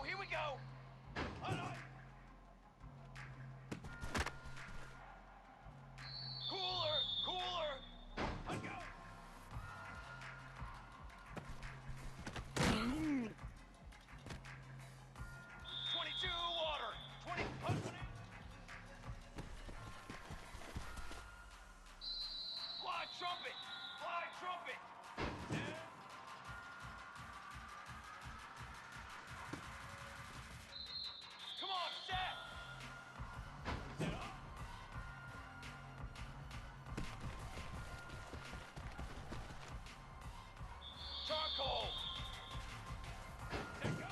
here we go. Cooler, cooler. Let's go. 22 water. 20. Fly trumpet. Fly trumpet. Come on, set. Set up. Charcoal. There go.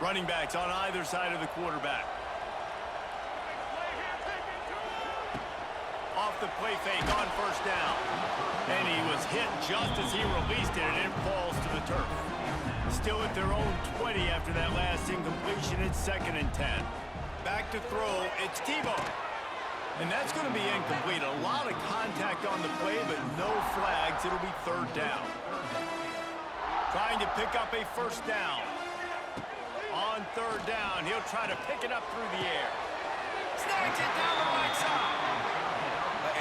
Running backs on either side of the quarterback. Off the play fake on first down. And he was hit just as he released it, and it falls to the turf. Still at their own 20 after that last incompletion. It's 2nd and 10. Back to throw, it's Tebow. And that's going to be incomplete. A lot of contact on the play, but no flags. It'll be 3rd down. Trying to pick up a first down. On 3rd down, he'll try to pick it up through the air. Snags it down the right side.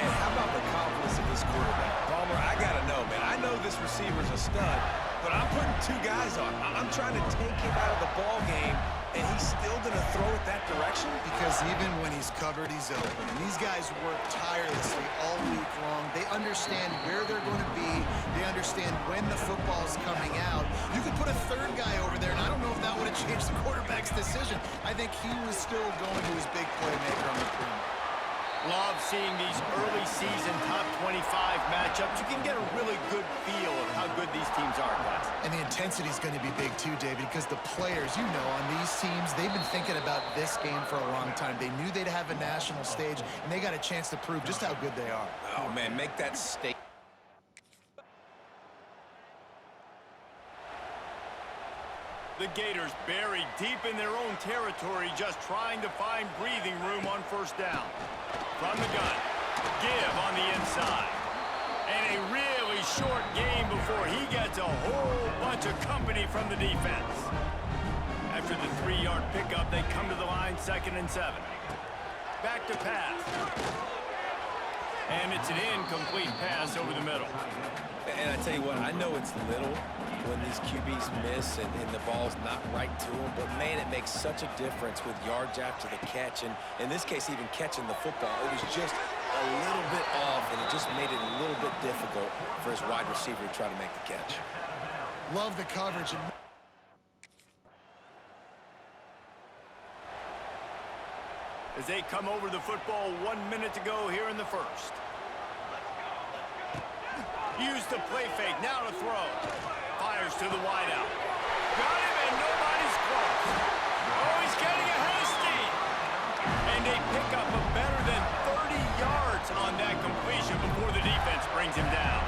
And how about the confidence of this quarterback? Palmer, I got to know, man. I know this receiver's a stud, but I'm putting 2 guys on. I'm trying to take him out of the ball game, and he's still going to throw it that direction? Because even when he's covered, he's open. And these guys work tirelessly all week long. They understand where they're going to be. They understand when the football's coming out. You could put a 3rd guy over there, and I don't know if that would have changed the quarterback's decision. I think he was still going to his big playmaker on the perimeter. Love seeing these early season top 25 matchups. You can get a really good feel of how good these teams are, guys. And the intensity is going to be big too, David, because the players, you know, on these teams, they've been thinking about this game for a long time. They knew they'd have a national stage, and they got a chance to prove just how good they are. Oh, man, make that stake. The Gators buried deep in their own territory, just trying to find breathing room on first down. From the gun, give on the inside. And a really short game before he gets a whole bunch of company from the defense. After the 3-yard pickup, they come to the line 2nd and 7. Back to pass. And it's an incomplete pass over the middle. And I tell you what, I know it's little when these QBs miss and the ball's not right to them, but man, it makes such a difference with yards after the catch, and in this case, even catching the football. It was just a little bit off, and it just made it a little bit difficult for his wide receiver to try to make the catch. Love the coverage. As they come over the football, 1 minute to go here in the first. Use the play fake, now to throw. Fires to the wideout. Got him, and nobody's close. Oh, he's getting ahead of steam. And they pick up a better than 30 yards on that completion before the defense brings him down.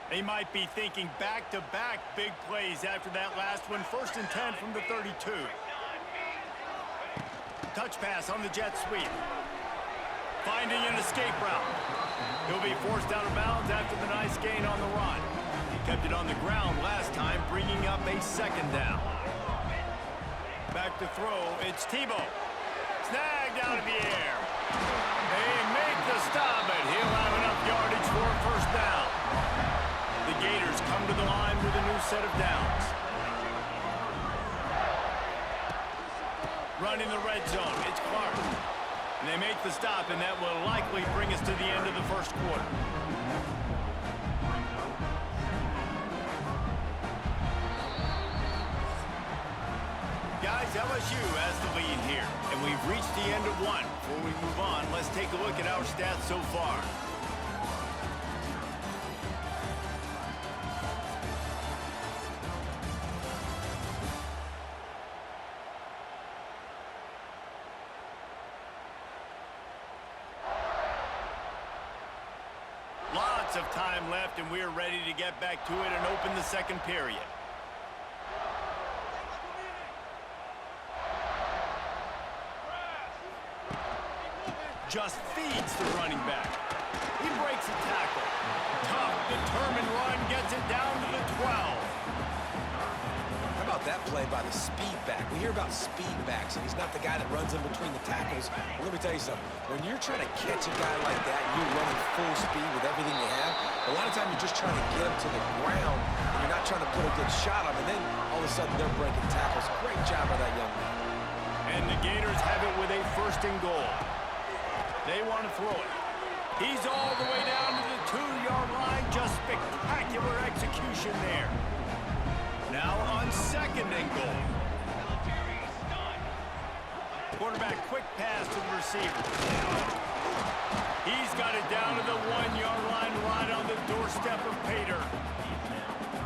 They might be thinking back-to-back big plays after that last one. 1st and 10 from the 32. Touch pass on the jet sweep. Finding an escape route. He'll be forced out of bounds after the nice gain on the run. Kept it on the ground last time, bringing up a 2nd down. Back to throw, it's Tebow. Snagged out of the air. They make the stop, but he'll have enough yardage for a 1st down. The Gators come to the line with a new set of downs. Running the red zone, it's Clark. And they make the stop, and that will likely bring us to the end of the 1st quarter. Guys, LSU has the lead here, and we've reached the end of one. Before we move on, let's take a look at our stats so far. Lots of time left, and we're ready to get back to it and open the 2nd period. Just feeds the running back. He breaks a tackle. Tough, determined run gets it down to the 12. How about that play by the speed back? We hear about speed backs, and he's not the guy that runs in between the tackles. Well, let me tell you something. When you're trying to catch a guy like that, and you're running full speed with everything you have, a lot of times you're just trying to get him to the ground, and you're not trying to put a good shot on him, and then all of a sudden they're breaking tackles. Great job by that young man. And the Gators have it with a 1st and goal. They want to throw it. He's all the way down to the 2-yard line. Just spectacular execution there. Now on 2nd and goal. Quarterback quick pass to the receiver. He's got it down to the 1-yard line, right on the doorstep of Pater.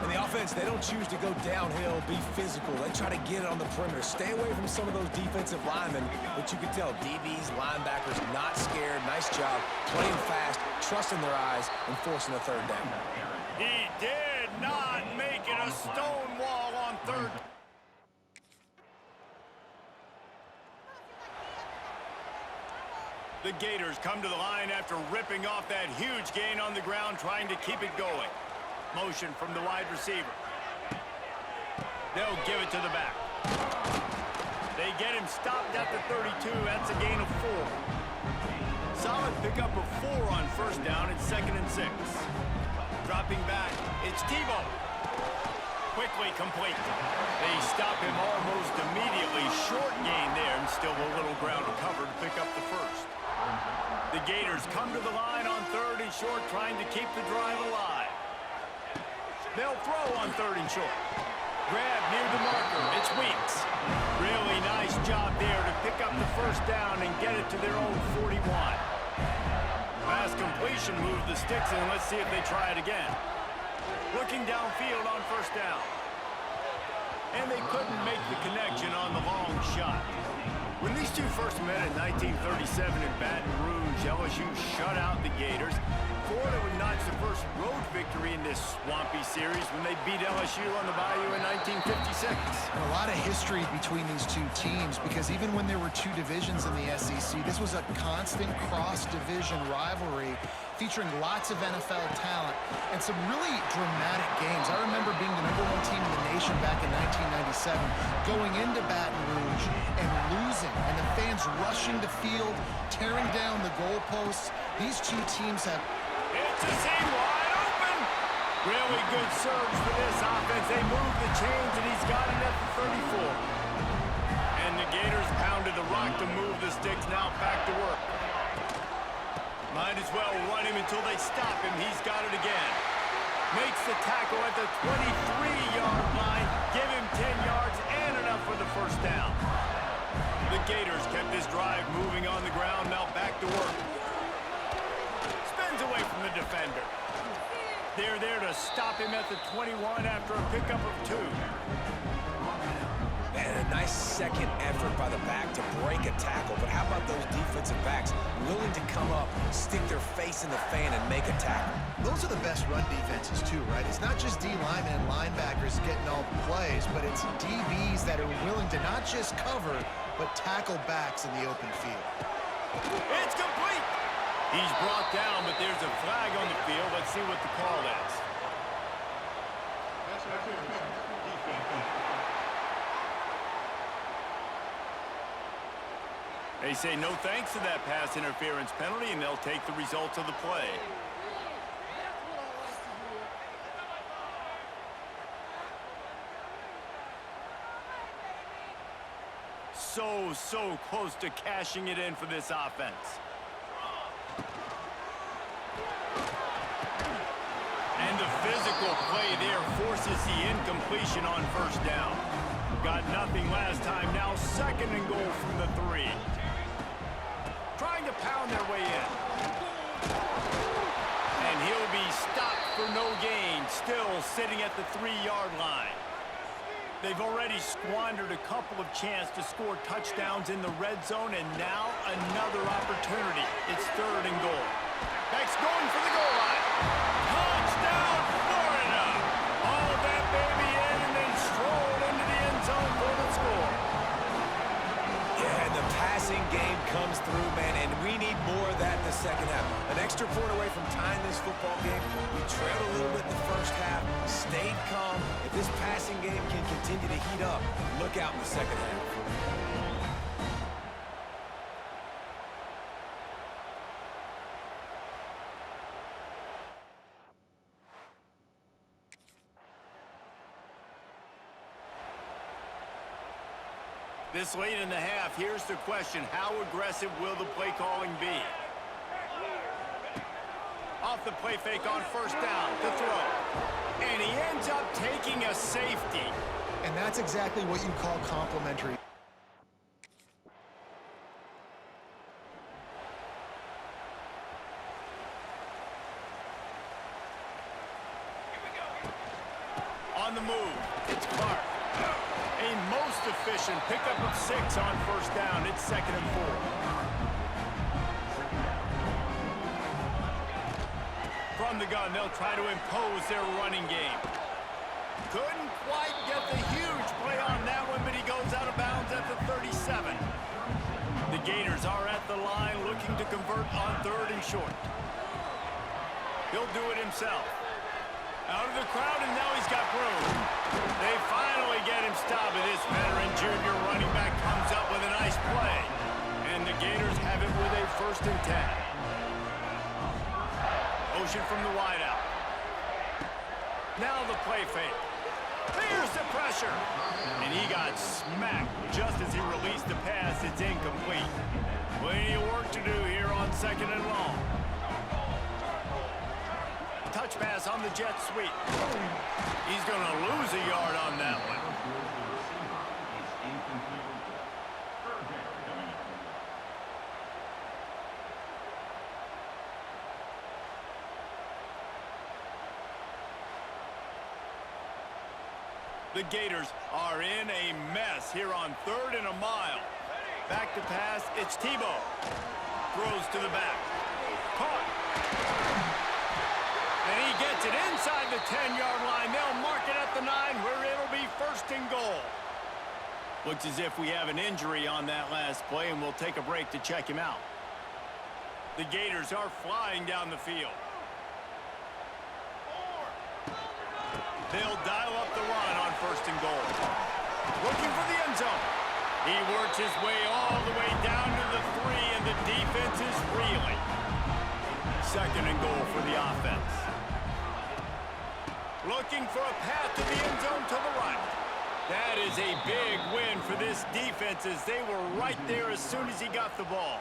And the offense, they don't choose to go downhill, be physical. They try to get it on the perimeter. Stay away from some of those defensive linemen, but you can tell DBs, linebackers, not scared. Nice job playing fast, trusting their eyes, and forcing a 3rd down. He did not make it a stone wall on 3rd. The Gators come to the line after ripping off that huge gain on the ground, trying to keep it going. Motion from the wide receiver. They'll give it to the back. They get him stopped at the 32. That's a gain of 4. Solid pickup of 4 on 1st down and 2nd and 6. Dropping back, it's Tebow. Quickly complete. They stop him almost immediately. Short gain there, and still a little ground to cover to pick up the 1st. The Gators come to the line on 3rd and short, trying to keep the drive alive. They'll throw on 3rd and short. Grab near the marker. It's Weeks. Really nice job there to pick up the 1st down and get it to their own 41. Pass completion moved the sticks, and let's see if they try it again. Looking downfield on 1st down. And they couldn't make the connection on the long shot. When these two first met in 1937 in Baton Rouge, LSU shut out the Gators. Florida would notch the first road victory in this swampy series when they beat LSU on the Bayou in 1956. A lot of history between these two teams because even when there were two divisions in the SEC, this was a constant cross-division rivalry featuring lots of NFL talent and some really dramatic games. I remember being the #1 team in the nation back in 1997, going into Baton Rouge and losing, and the fans rushing the field, tearing down the goalposts. These two teams have... It's a seam wide open. Really good surge for this offense. They move the chains, and he's got it at the 34. And the Gators pounded the rock to move the sticks. Now back to work. Might as well run him until they stop him. He's got it again. Makes the tackle at the 23-yard line. Give him 10 yards and enough for the first down. The Gators kept this drive moving on the ground. Now back to work. Spins away from the defender. They're there to stop him at the 21 after a pickup of 2. Man, a nice second effort by the back to break a tackle. But how about those defensive backs willing to come up, stick their face in the fan, and make a tackle? Those are the best run defenses too, right? It's not just D linemen and linebackers getting all the plays, but it's DBs that are willing to not just cover, but tackle backs in the open field. It's complete. He's brought down, but there's a flag on the field. Let's see what the call is. They say no thanks to that pass interference penalty, and they'll take the results of the play. So close to cashing it in for this offense. And the physical play there forces the incompletion on first down. Got nothing last time, now 2nd and goal from the 3. Trying to pound their way in. And he'll be stopped for no gain, still sitting at the 3-yard line. They've already squandered a couple of chances to score touchdowns in the red zone, and now another opportunity. It's 3rd and goal. Beck's going for the goal line. Touchdown, Florida! All that baby in and then strolled into the end zone for the score. Yeah, and the passing game comes through, man, and we need more of that in the second half. An extra point away from tying this football game. We trailed a little bit in the first half, stayed calm. If this passing game can continue to heat up, look out in the second half. This late in the half, here's the question. How aggressive will the play calling be? Off the play fake on first down, the throw. And he ends up taking a safety. And that's exactly what you call complimentary. On the move, it's Clark. A most efficient pickup of 6 on first down. It's 2nd and 4. From the gun, they'll try to impose their running game. Couldn't quite get the huge play on that one, but he goes out of bounds at the 37. The Gators are at the line looking to convert on 3rd and short. He'll do it himself. Out of the crowd, and now he's got room. They finally get him stopped, and this veteran junior running back comes up with a nice play. And the Gators have it with a 1st and 10. Motion from the wideout. Now the play fake. There's the pressure. And he got smacked just as he released the pass. It's incomplete. Plenty of work to do here on 2nd and long. Touch pass on the jet sweep. He's going to lose a yard on that one. The Gators are in a mess here on 3rd and a mile. Back to pass, it's Tebow. Throws to the back. Caught. And he gets it in. inside the 10-yard line. They'll mark it at the 9, where it'll be 1st and goal. Looks as if we have an injury on that last play, and we'll take a break to check him out. The Gators are flying down the field. They'll dial up the run on 1st and goal. Looking for the end zone. He works his way all the way down to the 3, and the defense is reeling. 2nd and goal for the offense. Looking for a path to the end zone to the right. That is a big win for this defense, as they were right there as soon as he got the ball.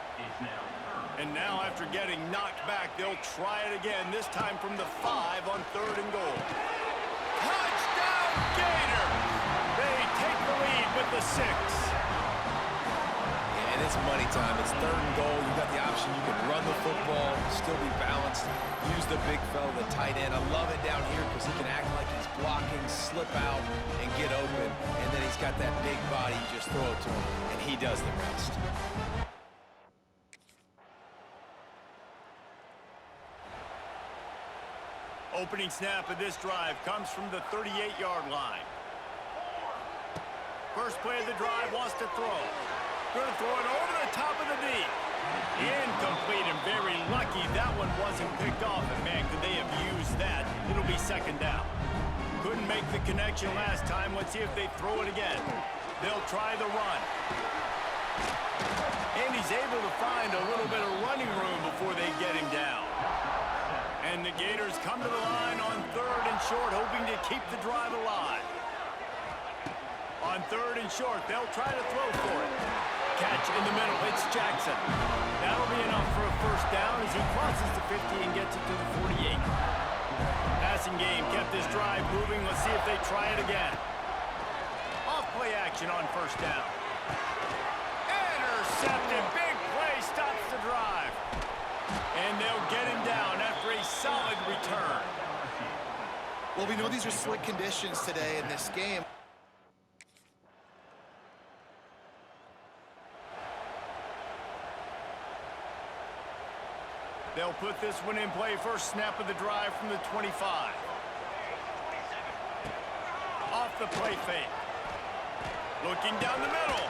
And now, after getting knocked back, they'll try it again, this time from the 5 on 3rd and goal. Touchdown, Gators! They take the lead with the 6. And it's money time. It's 3rd and goal. You got the option. You can run the football, still be balanced, use the big fella, the tight end. I love it down here because he can act like he's blocking, slip out, and get open. And then he's got that big body. You just throw it to him, and he does the rest. Opening snap of this drive comes from the 38-yard line. First play of the drive, wants to throw. Going to throw it over the top of the D. Incomplete, and very lucky that one wasn't picked off. And man, could they have used that? It'll be 2nd down. Couldn't make the connection last time. Let's see if they throw it again. They'll try the run. And he's able to find a little bit of running room before they get him down. And the Gators come to the line on 3rd and short, hoping to keep the drive alive. On 3rd and short, they'll try to throw for it. Catch in the middle, it's Jackson. That'll be enough for a 1st down as he crosses the 50 and gets it to the 48. Passing game kept this drive moving. Let's see if they try it again. Off play action on 1st down. Intercepted, big play, stops the drive. And they'll get him down after a solid return. Well, we know these are slick conditions today in this game. They'll put this one in play. First snap of the drive from the 25. Off the play fake. Looking down the middle.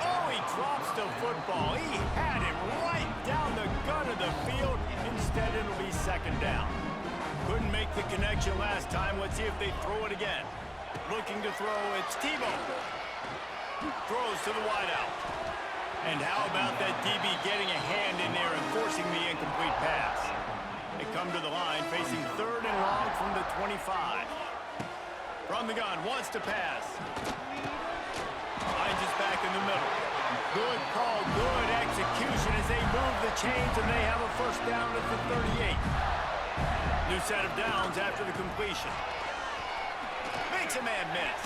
Oh, he drops the football. He had him right down the gut of the field. Instead, it'll be 2nd down. Couldn't make the connection last time. Let's see if they throw it again. Looking to throw, it's Tebow. Throws to the wideout. And how about that DB getting a hand in there and forcing the incomplete pass? They come to the line facing 3rd and long from the 25. From the gun, wants to pass. Finds his back in the middle. Good call, good execution as they move the chains, and they have a 1st down at the 38. New set of downs after the completion. Makes a man miss.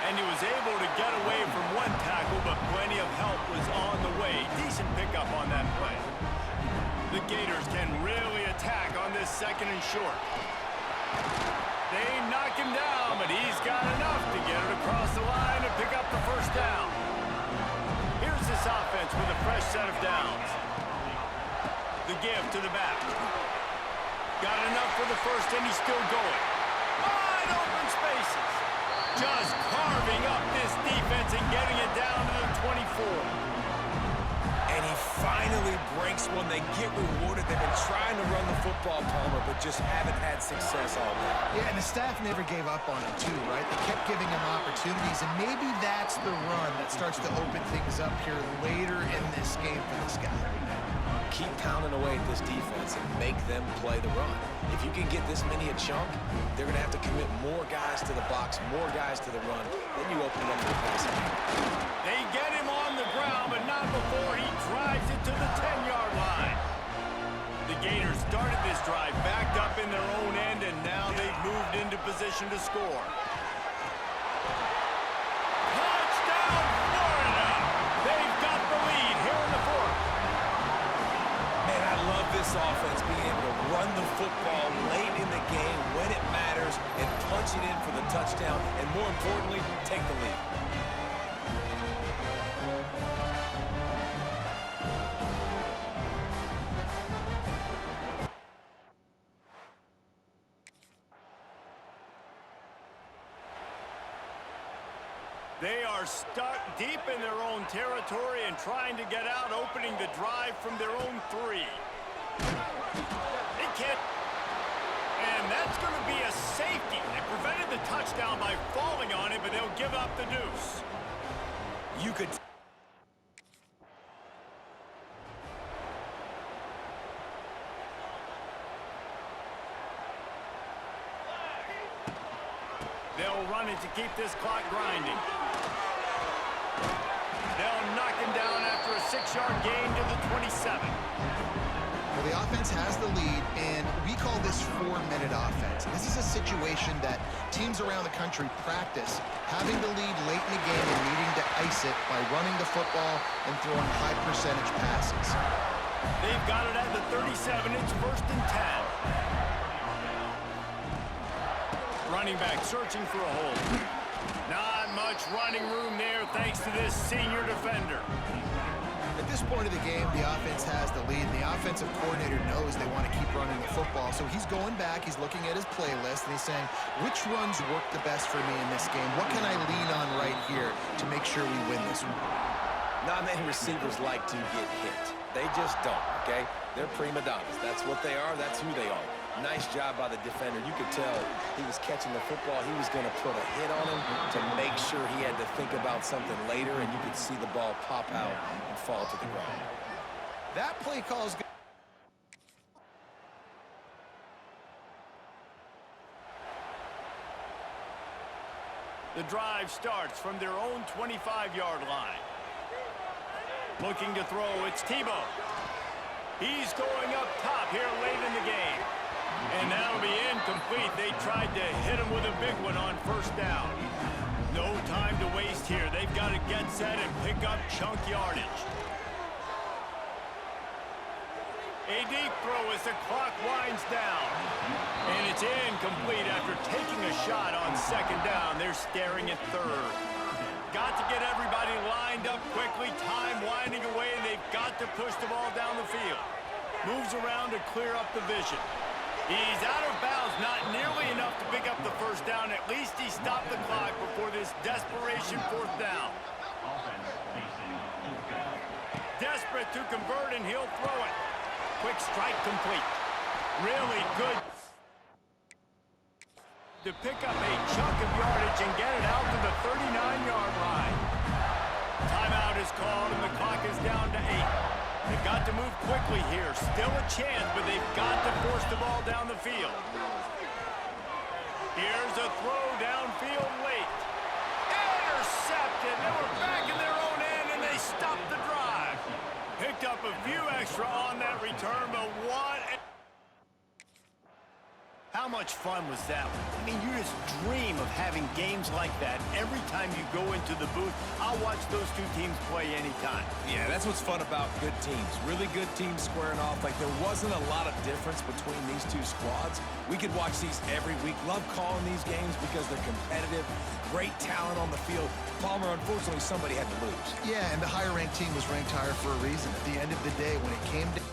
And he was able to get away from one tackle, but plenty of help was on the way. Decent pickup on that play. The Gators can really attack on this 2nd and short. They knock him down, but he's got enough to get it across the line and pick up the 1st down. Here's this offense with a fresh set of downs. The give to the back. Got enough for the 1st, and he's still going. Wide open spaces. Just carving up this defense and getting it down to the 24. And he finally breaks one. They get rewarded. They've been trying to run the football, Palmer, but just haven't had success all day. Yeah, and the staff never gave up on him, too, right? They kept giving him opportunities, and maybe that's the run that starts to open things up here later in this game for this guy. Keep pounding away at this defense and make them play the run. If you can get this many a chunk, they're going to have to commit more guys to the box, more guys to the run. Then you open it up to the passing game. They get him on the ground, but not before he drives it to the 10-yard line. The Gators started this drive backed up in their own end, and now they've moved into position to score. Touchdown, Florida! They've got the lead here in the 4th. Man, I love this offense being able to run the football late in the game when it matters and punch it in for the touchdown, and more importantly, take the lead. They are stuck deep in their own territory and trying to get out, opening the drive from their own 3. They can't. And that's going to be a safety. They prevented the touchdown by falling on it, but they'll give up the deuce. You could... They'll run it to keep this clock grinding. They'll knock him down after a 6-yard gain to the 27. Well, the offense has the lead, and we call this 4-minute offense. This is a situation that teams around the country practice, having the lead late in the game and needing to ice it by running the football and throwing high-percentage passes. They've got it at the 37. It's 1st and 10. Running back searching for a hole. Not much running room there thanks to this senior defender. At this point of the game, the offense has the lead, and the offensive coordinator knows they want to keep running the football. So he's going back, he's looking at his playlist, and he's saying, which runs work the best for me in this game? What can I lean on right here to make sure we win this one? Not many receivers like to get hit. They just don't, okay? They're prima donnas. That's what they are. That's who they are. Nice job by the defender. You could tell he was catching the football. He was going to put a hit on him to make sure he had to think about something later, and you could see the ball pop out and fall to the ground. That play call is good. The drive starts from their own 25-yard line. Looking to throw, it's Tebow. He's going up top here late in the game. And that'll be incomplete. They tried to hit him with a big one on 1st down. No time to waste here. They've got to get set and pick up chunk yardage. A deep throw as the clock winds down. And it's incomplete after taking a shot on 2nd down. They're staring at 3rd. Got to get everybody lined up quickly. Time winding away, and they've got to push the ball down the field. Moves around to clear up the vision. He's out of bounds, not nearly enough to pick up the 1st down. At least he stopped the clock before this desperation 4th down. Desperate to convert, and he'll throw it. Quick strike complete. Really good to pick up a chunk of yardage and get it out to the 39-yard line. Timeout is called, and the clock is down to 8. They've got to move quickly here. Still a chance, but they've got to force the ball down the field. Here's a throw downfield late. Intercepted. They were back in their own end, and they stopped the drive. Picked up a few extra on that return, but what? How much fun was that one? I mean, you just dream of having games like that every time you go into the booth. I'll watch those two teams play anytime. Yeah, that's what's fun about good teams. Really good teams squaring off. Like, there wasn't a lot of difference between these two squads. We could watch these every week. Love calling these games because they're competitive. Great talent on the field. Palmer, unfortunately, somebody had to lose. Yeah, and the higher-ranked team was ranked higher for a reason. At the end of the day, when it came to...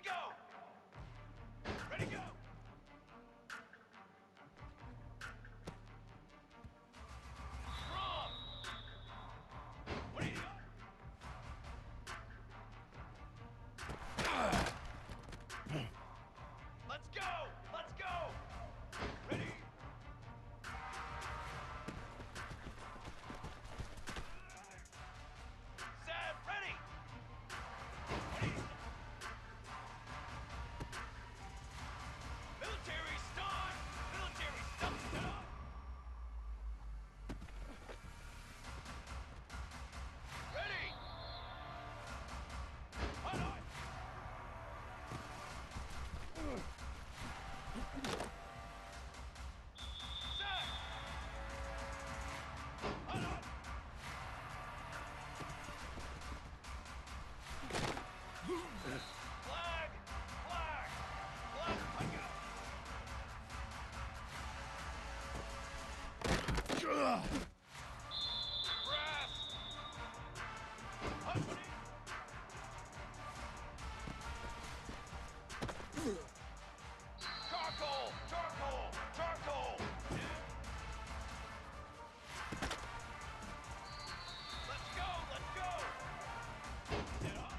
we go. Ready, go. Drum. What do you got? Let's go. Let's go. Ready. Set. Ready. Military stun! Military stun! Ready! Hold on! Set! Hold on! Flag! Flag! Flag! I got Brass! Company! Charcoal! Charcoal! Charcoal! Let's go! Let's go! Get up!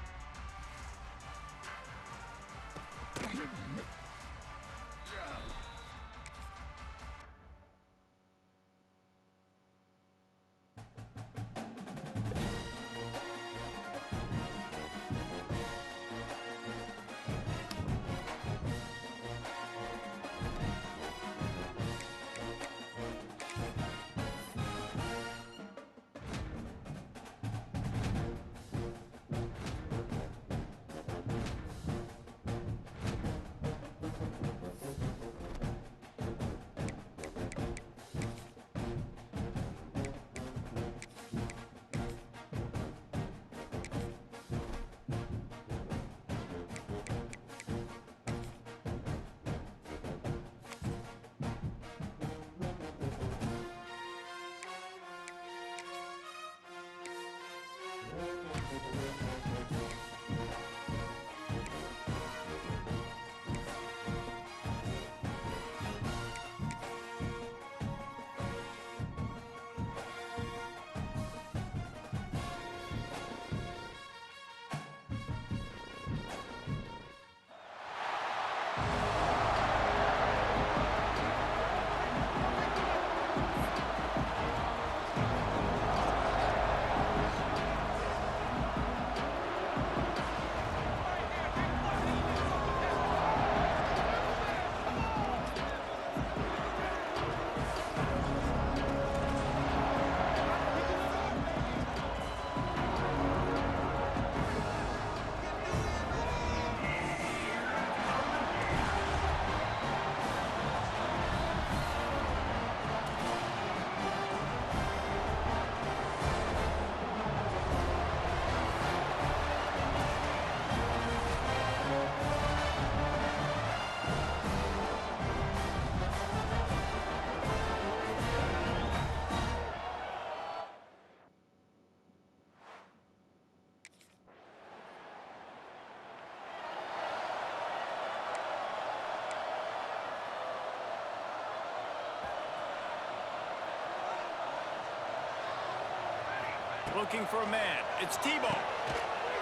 Looking for a man. It's Tebow.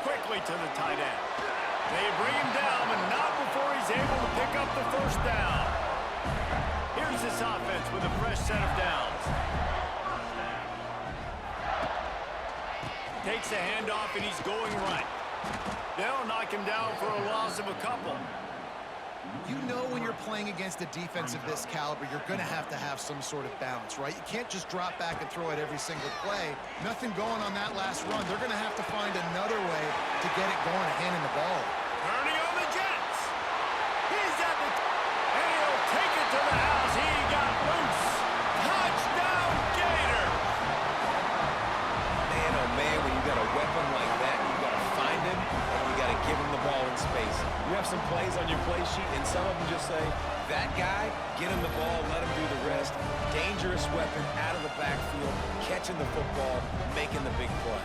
Quickly to the tight end. They bring him down, but not before he's able to pick up the first down. Here's this offense with a fresh set of downs. Takes a handoff, and he's going right. They'll knock him down for a loss of a couple. You know when you're playing against a defense of this caliber, you're going to have some sort of balance, right? You can't just drop back and throw it every single play. Nothing going on that last run. They're going to have to find another way to get it going and handing the ball. Turning on the Jets. He's at the... And he'll take it to the house. He got loose. Touchdown, Gator. Man, oh man, when you got a weapon like that, you got to find him, and you got to give him the ball in space. You have some plays on your play sheet, and some of them just say, that guy, get him the ball, let him do the rest. Dangerous weapon out of the backfield, catching the football, making the big play.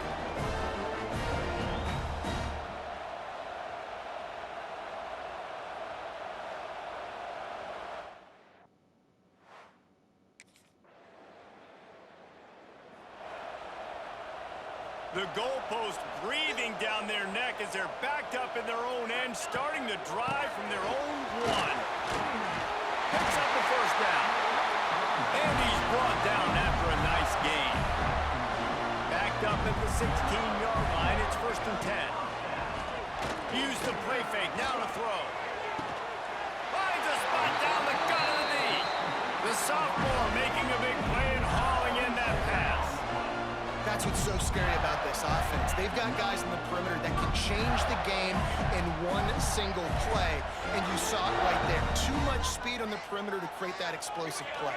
The goalpost breathing down their neck as they're backed up in their own end, starting to drive from their own one. Picks up the first down. And he's brought down after a nice gain. Backed up at the 16-yard line, it's 1st and 10. Use the play fake, now to throw. Finds a spot down the gut of the knee. The sophomore making a big play and hauling in that pass. That's what's so scary about this offense. They've got guys in the perimeter that can change the game in one single play, and you saw it right there. Too much speed on the perimeter to create that explosive play.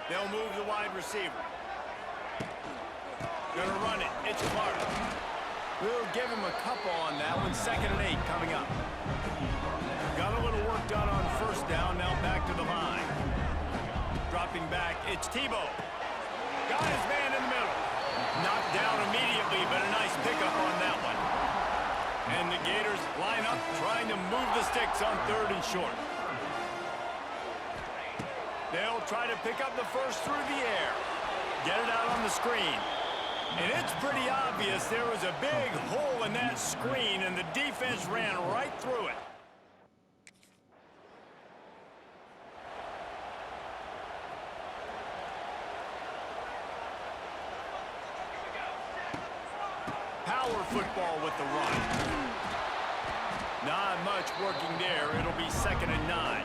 They'll move the wide receiver. Gonna run it. It's Clark. We'll give him a couple on that one. 2nd and 8 coming up. Got a little work done on 1st down. Now back to the line. Dropping back. It's Tebow. Got his man in the middle. Knocked down immediately, but a nice pickup on that one. And the Gators line up, trying to move the sticks on 3rd and short. They'll try to pick up the first through the air. Get it out on the screen. And it's pretty obvious there was a big hole in that screen, and the defense ran right through it. Power football with the run. Not much working there. It'll be 2nd and 9.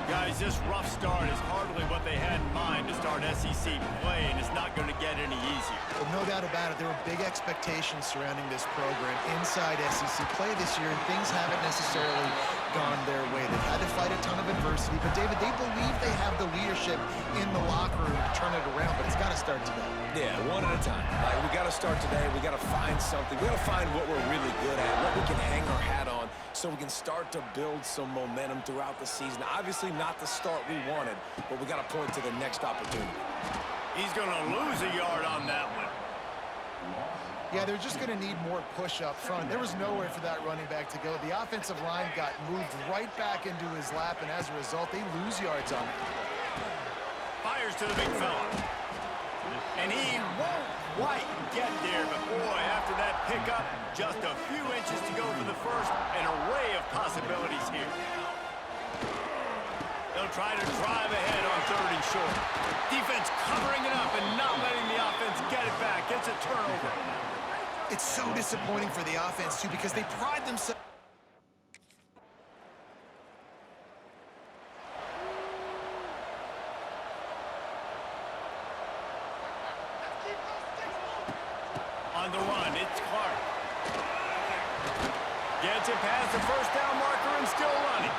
Guys, this rough start is hardly what they had in mind to start SEC play, and it's not going to get any easier. Well, no doubt about it. There were big expectations surrounding this program inside SEC play this year, and things haven't necessarily gone their way. They've had to fight a ton of adversity, but, David, they believe they have the leadership in the locker room to turn it around, but it's got to start today. Yeah, one at a time. Like, we got to start today. We got to find something. We got to find what we're really good at, what we can hang our hat on, so we can start to build some momentum throughout the season. Obviously not the start we wanted, but we got to point to the next opportunity. He's going to lose a yard on that one. Yeah, they're just going to need more push up front. There was nowhere for that running back to go. The offensive line got moved right back into his lap, and as a result, they lose yards on it. Fires to the big fella. And he won't quite get there, but boy, after that pickup, just a few inches to go for the first. An array of possibilities here. They'll try to drive ahead on 3rd and short. Defense covering it up and not letting the offense get it back. It's a turnover. It's so disappointing for the offense, too, because they pride themselves. On the run, it's Clark. Gets it past the 1st down marker and still running.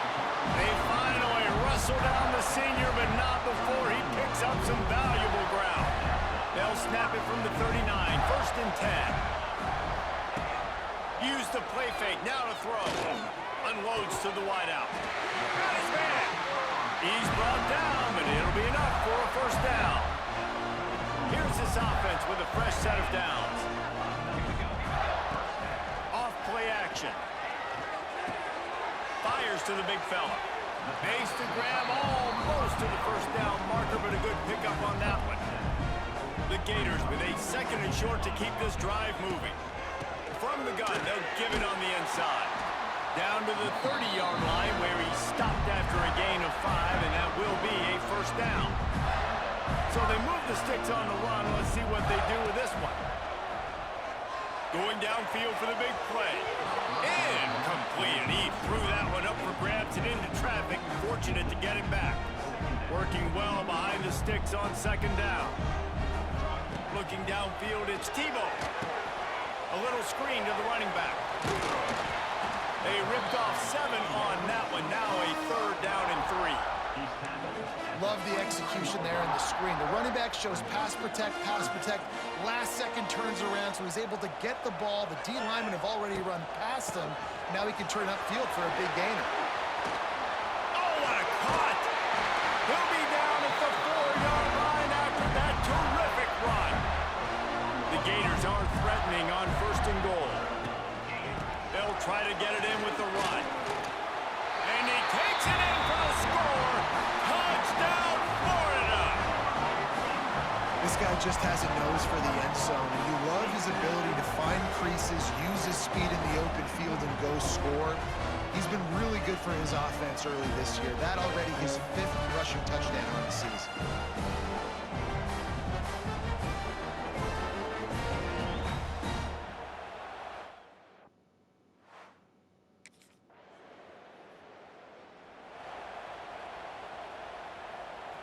They finally wrestle down the senior, but not before he picks up some valuable ground. They'll snap it from the 39, 1st and 10. Use the play fake, now to throw. Unloads to the wideout. Got his man. He's brought down, but it'll be enough for a 1st down. Here's this offense with a fresh set of downs. Off play action. Fires to the big fella. Base to grab almost to the 1st down marker, but a good pickup on that one. The Gators with a 2nd and short to keep this drive moving. From the gun, they'll give it on the inside. Down to the 30-yard line where he stopped after a gain of 5, and that will be a 1st down. So they move the sticks on the run. Let's see what they do with this one. Going downfield for the big play. Incomplete. He threw that one up for grabs and into traffic. Fortunate to get it back. Working well behind the sticks on 2nd down. Looking downfield, it's Tebow. A little screen to the running back. They ripped off 7 on that one. Now a 3rd down and 3. Love the execution there in the screen. The running back shows pass protect, last second turns around, so he's able to get the ball. The D linemen have already run past him. Now he can turn upfield for a big gainer. Oh, what a cut! He'll be down at the 4-yard line after that terrific run. The Gators are threatening on 1st and goal. They'll try to get it in with the run. And he takes it in for the score. Touchdown, Florida! This guy just has a nose for the end zone, and you love his ability to find creases, use his speed in the open field, and go score. He's been really good for his offense early this year. That already his 5th rushing touchdown on the season.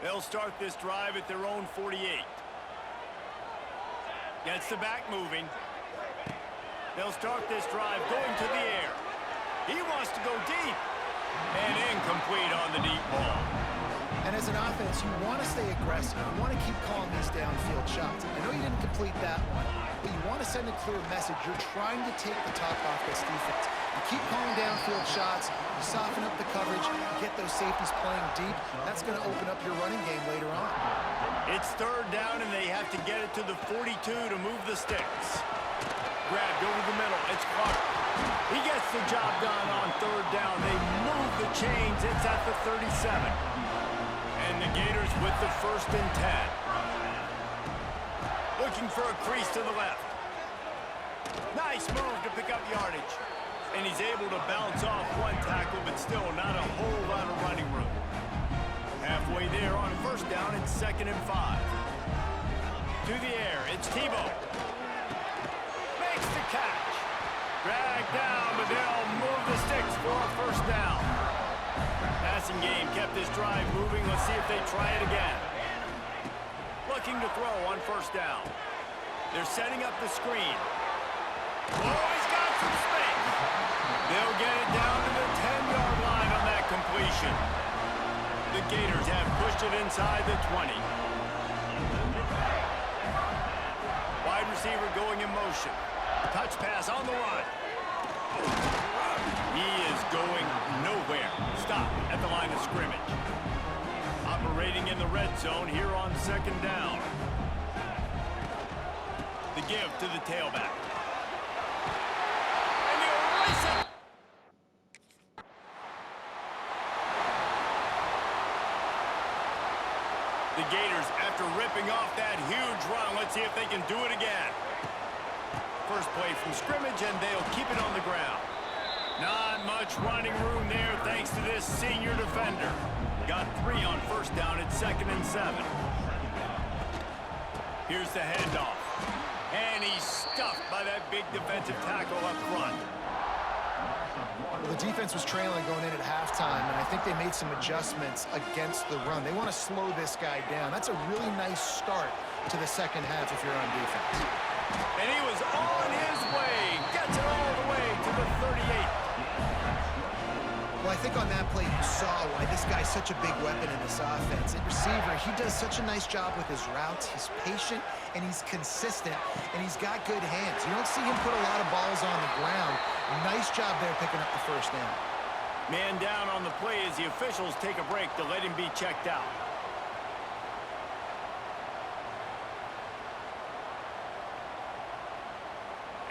They'll start this drive at their own 48. Gets the back moving. They'll start this drive going to the air. He wants to go deep. And incomplete on the deep ball. And as an offense, you want to stay aggressive. You want to keep calling these downfield shots. I know you didn't complete that one, but you want to send a clear message. You're trying to take the top off this defense. You keep calling downfield shots. You soften up the coverage. You get those safeties playing deep. That's going to open up your running game later on. It's 3rd down, and they have to get it to the 42 to move the sticks. Grabbed over the middle. It's Clark. He gets the job done on 3rd down. They move the chains. It's at the 37. And the Gators with the 1st and 10. Looking for a crease to the left. Nice move to pick up yardage. And he's able to bounce off one tackle, but still not a whole lot of running room. Halfway there on 1st down, it's 2nd and 5. To the air, it's Tebow. Makes the catch. Dragged down, but they'll move the sticks for a 1st down. Passing game kept this drive moving. Let's see if they try it again. Looking to throw on 1st down. They're setting up the screen. Oh, he's got some space. They'll get it down to the 10-yard line on that completion. The Gators have pushed it inside the 20. Wide receiver going in motion. Touch pass on the run. He is going nowhere. Stop at the line of scrimmage. Operating in the red zone here on 2nd down. The give to the tailback. And he'll race it. The Gators, after ripping off that huge run, let's see if they can do it again. First play from scrimmage, and they'll keep it on the ground. Not much running room there thanks to this senior defender. Got 3 on 1st down at 2nd and 7. Here's the handoff. And he's stuffed by that big defensive tackle up front. Well, the defense was trailing going in at halftime, and I think they made some adjustments against the run. They want to slow this guy down. That's a really nice start to the 2nd half if you're on defense. And he was on his way. Gets it all the way to the 38. Well, I think on that play you saw why this guy's such a big weapon in this offense. At receiver, he does such a nice job with his routes. He's patient, and he's consistent, and he's got good hands. You don't see him put a lot of balls on the ground. Nice job there picking up the 1st down. Man down on the play as the officials take a break to let him be checked out.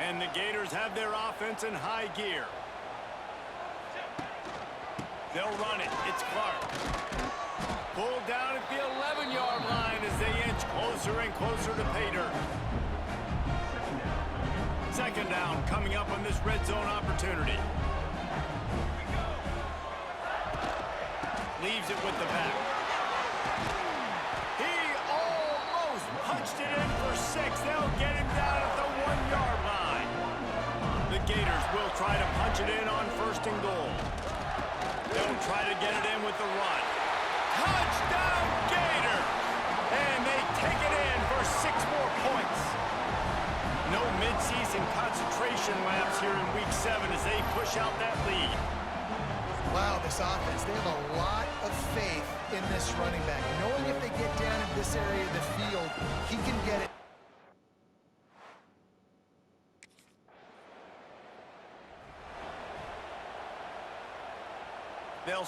And the Gators have their offense in high gear. They'll run it. It's Clark. Pulled down at the 11-yard line as they inch closer and closer to pay dirt. 2nd down coming up on this red zone opportunity. Leaves it with the back. He almost punched it in for 6. They'll get him down at the 1-yard line. The Gators will try to punch it in on 1st and goal. They'll try to get it in with the run. Touchdown, Gator! And they take it in for 6 more points. No midseason concentration laps here in Week 7 as they push out that lead. Wow, this offense, they have a lot of faith in this running back. Knowing if they get down in this area of the field, he can get it. They'll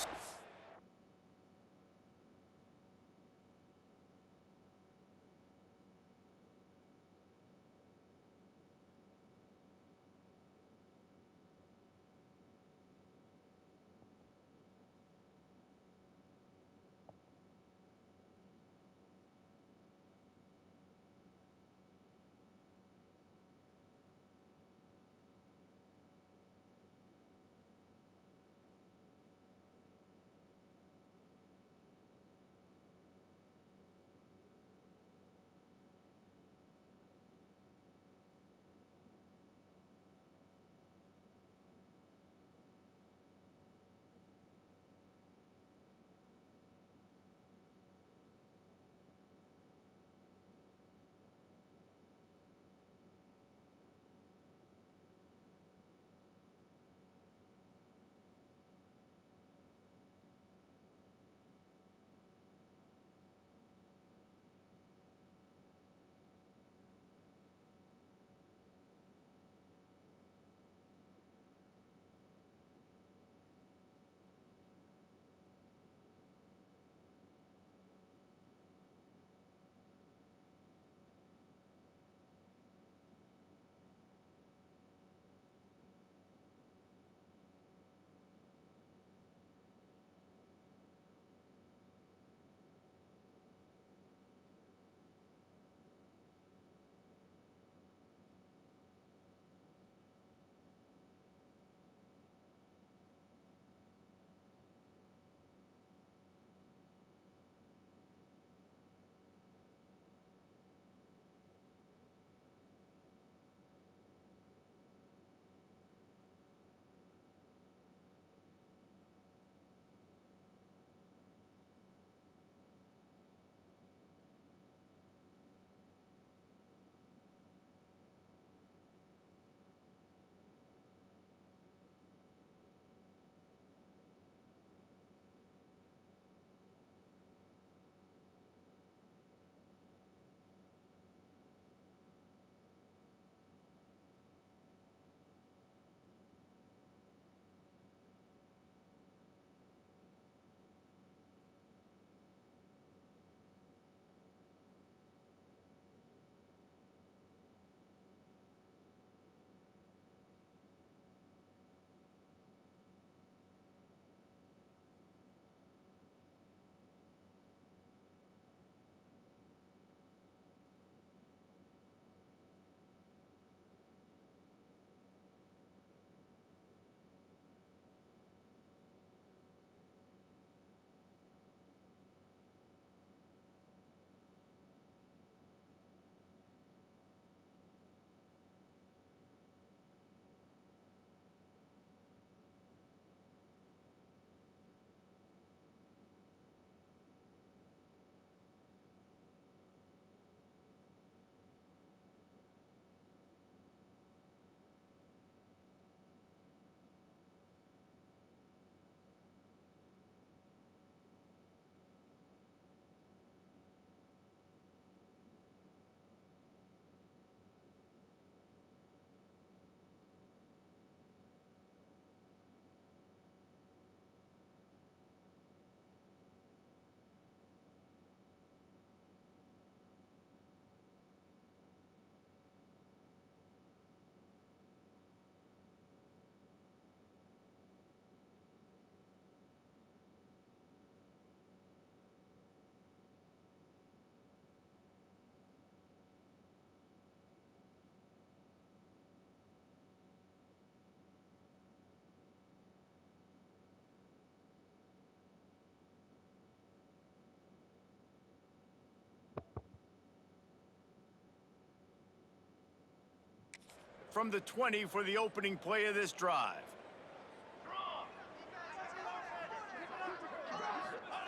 from the 20 for the opening play of this drive.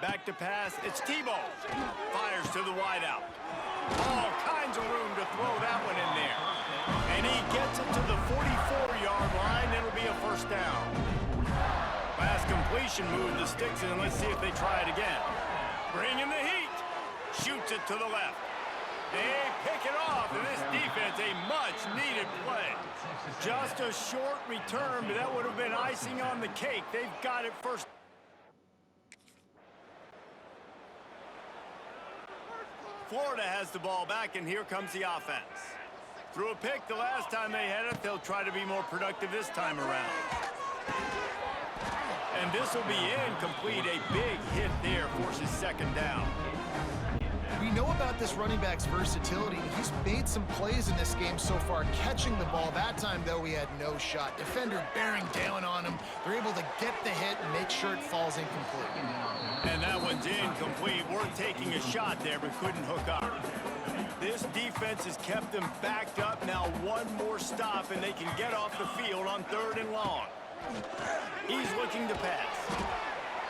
Back to pass, it's Tebow. Fires to the wideout. All kinds of room to throw that one in there. And he gets it to the 44-yard line. It'll be a first down. Pass completion moved the sticks in. Let's see if they try it again. Bring in the heat. Shoots it to the left. They pick it off, and this defense, a much-needed play. Just a short return, but that would have been icing on the cake. They've got it first. Florida has the ball back, and here comes the offense. Threw a pick the last time they had it. They'll try to be more productive this time around. And this will be incomplete. A big hit there forces second down. We know about this running back's versatility. He's made some plays in this game so far, catching the ball. That time, though, he had no shot. Defender bearing down on him. They're able to get the hit and make sure it falls incomplete. And that one's incomplete. Worth taking a shot there, but couldn't hook up. This defense has kept them backed up. Now one more stop, and they can get off the field on 3rd and long. He's looking to pass.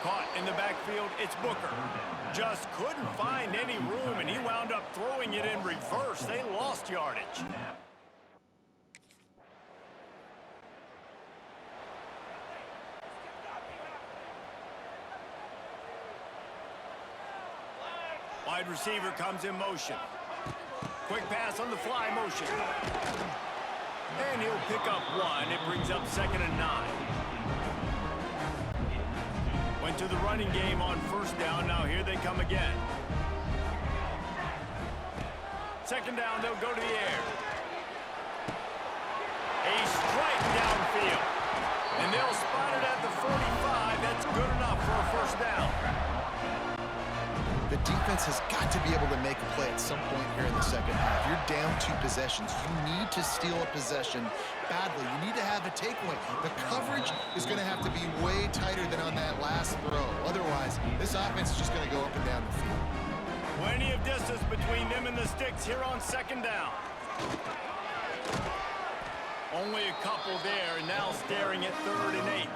Caught in the backfield, it's Booker. Just couldn't find any room, and he wound up throwing it in reverse. They lost yardage. Wide receiver comes in motion. Quick pass on the fly motion. And he'll pick up one. It brings up 2nd and 9. Went to the running game on 1st down. Now here they come again. 2nd down, they'll go to the air. A strike downfield. And they'll spot it at the 45. That's good enough for a 1st down. The defense has got to be able to make a play at some point here in the second half. You're down 2 possessions. You need to steal a possession badly. You need to have a takeaway. The coverage is going to have to be way tighter than on that last throw. Otherwise, this offense is just going to go up and down the field. Plenty of distance between them and the sticks here on 2nd down. Only a couple there, and now staring at 3rd and 8.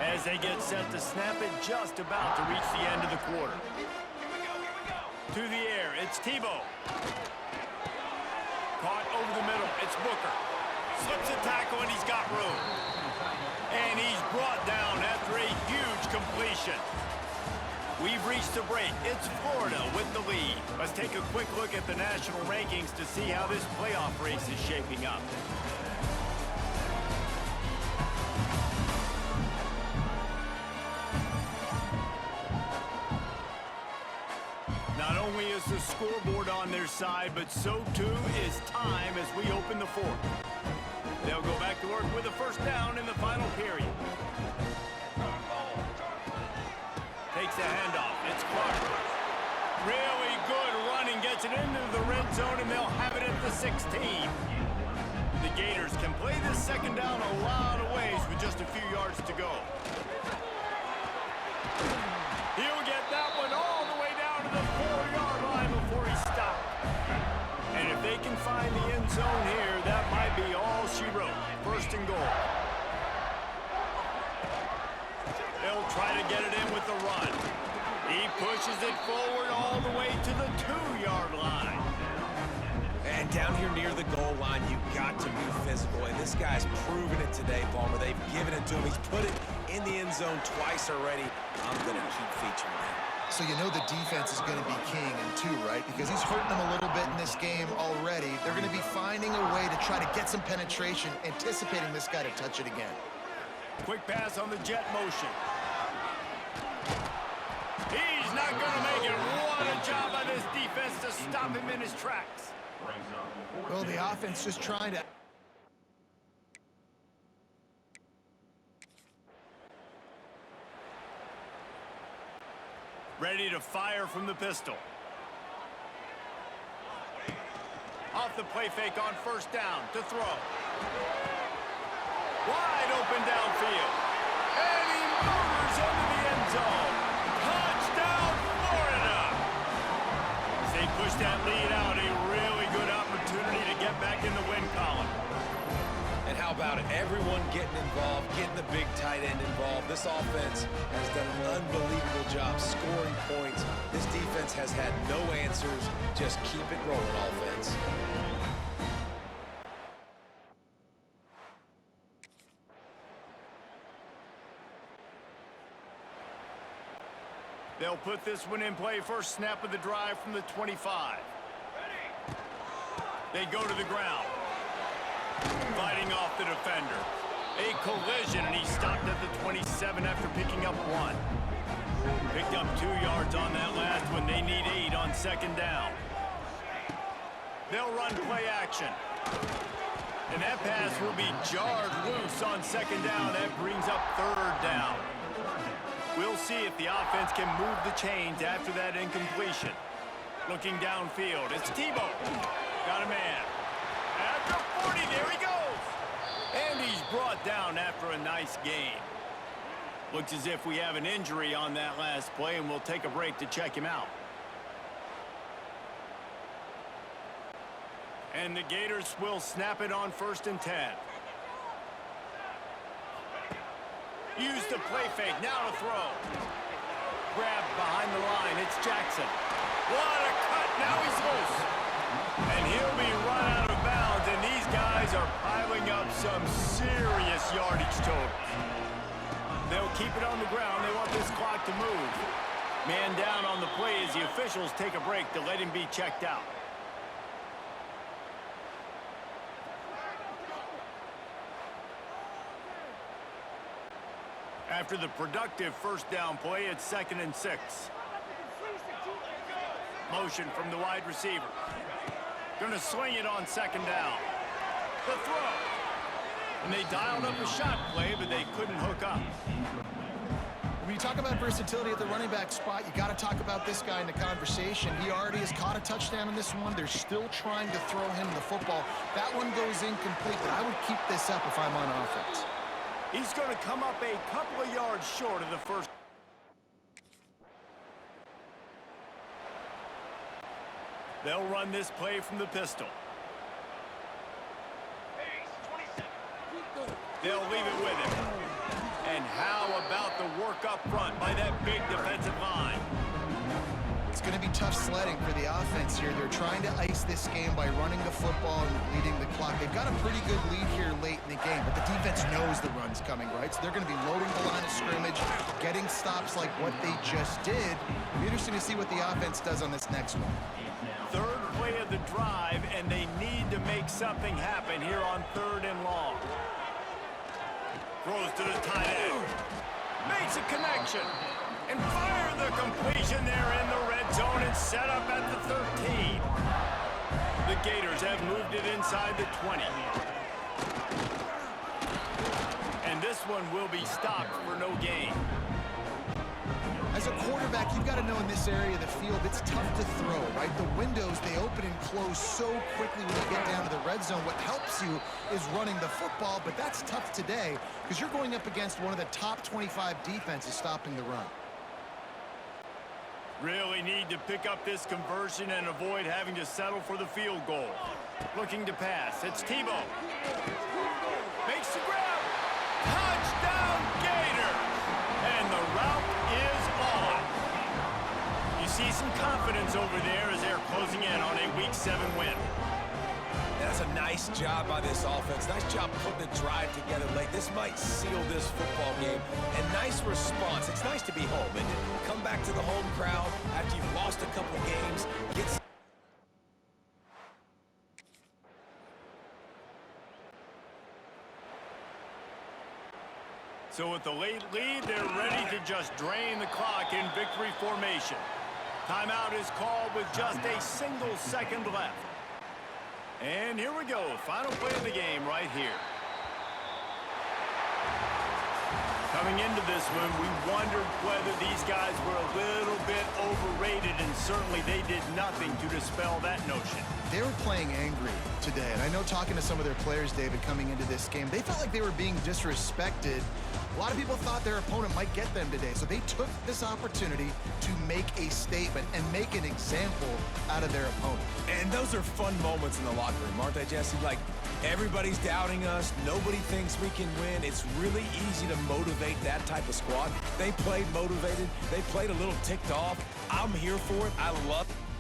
As they get set to snap it, just about to reach the end of the quarter. To the air, it's Tebow. Caught over the middle, it's Booker. Slips a tackle and he's got room. And he's brought down after a huge completion. We've reached the break. It's Florida with the lead. Let's take a quick look at the national rankings to see how this playoff race is shaping up. Not only is the scoreboard on their side, but so too is time as we open the 4th. They'll go back to work with a 1st down in the final period. Takes the handoff. It's Clark. Really good running. Gets it into the red zone, and they'll have it at the 16. The Gators can play this 2nd down a lot of ways with just a few yards to go. He'll get that one all the way down to the 4-yard line before he stopped. And if they can find the end zone here, that might be all she wrote. 1st and goal. They'll try to get it in with the run. He pushes it forward all the way to the 2-yard line. And down here near the goal line, you've got to be physical. And this guy's proven it today, Palmer. They've given it to him. He's put it in the end zone twice already. I'm going to keep featuring that. So you know the defense is going to be king in 2, right? Because he's hurting them a little bit in this game already. They're going to be finding a way to try to get some penetration, anticipating this guy to touch it again. Quick pass on the jet motion. He's not going to make it. What a job by this defense to stop him in his tracks. Well, the offense just trying to... Ready to fire from the pistol. Off the play fake on 1st down to throw. Wide open downfield. And he motors into the end zone. Touchdown, Florida! As they push that lead out, a really good opportunity to get back in the win column. everyone getting involved, getting the big tight end involved. This offense has done an unbelievable job scoring points. This defense has had no answers. Just keep it rolling, offense. They'll put this one in play. First snap of the drive from the 25. They go to the ground. Fighting off the defender. A collision, and he stopped at the 27 after picking up 1. Picked up 2 yards on that last one. They need 8 on second down. They'll run play action. And that pass will be jarred loose on second down. That brings up third down. We'll see if the offense can move the chains after that incompletion. Looking downfield, it's Tebow. Got a man. After 40, there he goes. And he's brought down after a nice gain. Looks as if we have an injury on that last play, and we'll take a break to check him out. And the Gators will snap it on 1st and 10. Use the play fake, now to throw. Grab behind the line, it's Jackson. What a cut, now he's loose. And he'll be run out of bounds, and these guys are piling up some serious yardage totals. They'll keep it on the ground, they want this clock to move. Man down on the play as the officials take a break to let him be checked out. After the productive first down play, it's 2nd and 6. Motion from the wide receiver. Gonna swing it on 2nd down. The throw. And they dialed up a shot play, but they couldn't hook up. When you talk about versatility at the running back spot, you got to talk about this guy in the conversation. He already has caught a touchdown in this one. They're still trying to throw him the football. That one goes incomplete, but I would keep this up if I'm on offense. He's going to come up a couple of yards short of the first. They'll run this play from the pistol. They'll leave it with him. And how about the work up front by that big defensive line? It's going to be tough sledding for the offense here. They're trying to ice this game by running the football and bleeding the clock. They've got a pretty good lead here late in the game, but the defense knows the run's coming, right? So they're going to be loading the line of scrimmage, getting stops like what they just did. It'll be interesting to see what the offense does on this next one. Third play of the drive, and they need to make something happen here on 3rd and long. Throws to the tight end. Makes a connection. And fire the completion there in the red zone and set up at the 13. The Gators have moved it inside the 20. And this one will be stopped for no gain. As a quarterback, you've got to know in this area of the field, it's tough to throw, right? The windows, they open and close so quickly when you get down to the red zone. What helps you is running the football, but that's tough today because you're going up against one of the top 25 defenses stopping the run. Really need to pick up this conversion and avoid having to settle for the field goal. Looking to pass, it's Tebow. Makes the grab. Touchdown Gators! And the route is on. You see some confidence over there as they're closing in on a Week 7 win. That's a nice job by this offense. Nice job putting the drive together late. This might seal this football game. And nice response. It's nice to be home and come back to the home crowd after you've lost a couple games. So with the late lead, they're ready to just drain the clock in victory formation. Timeout is called with just a single second left. And here we go, final play of the game right here. Coming into this one, we wondered whether these guys were a little bit overrated, and certainly they did nothing to dispel that notion. They were playing angry today, and I know talking to some of their players, David, coming into this game, they felt like they were being disrespected. A lot of people thought their opponent might get them today, so they took this opportunity to make a statement and make an example out of their opponent. And those are fun moments in the locker room, aren't they, Jesse? Like, everybody's doubting us. Nobody thinks we can win. It's really easy to motivate that type of squad. They played motivated. They played a little ticked off. I'm here for it. I love it.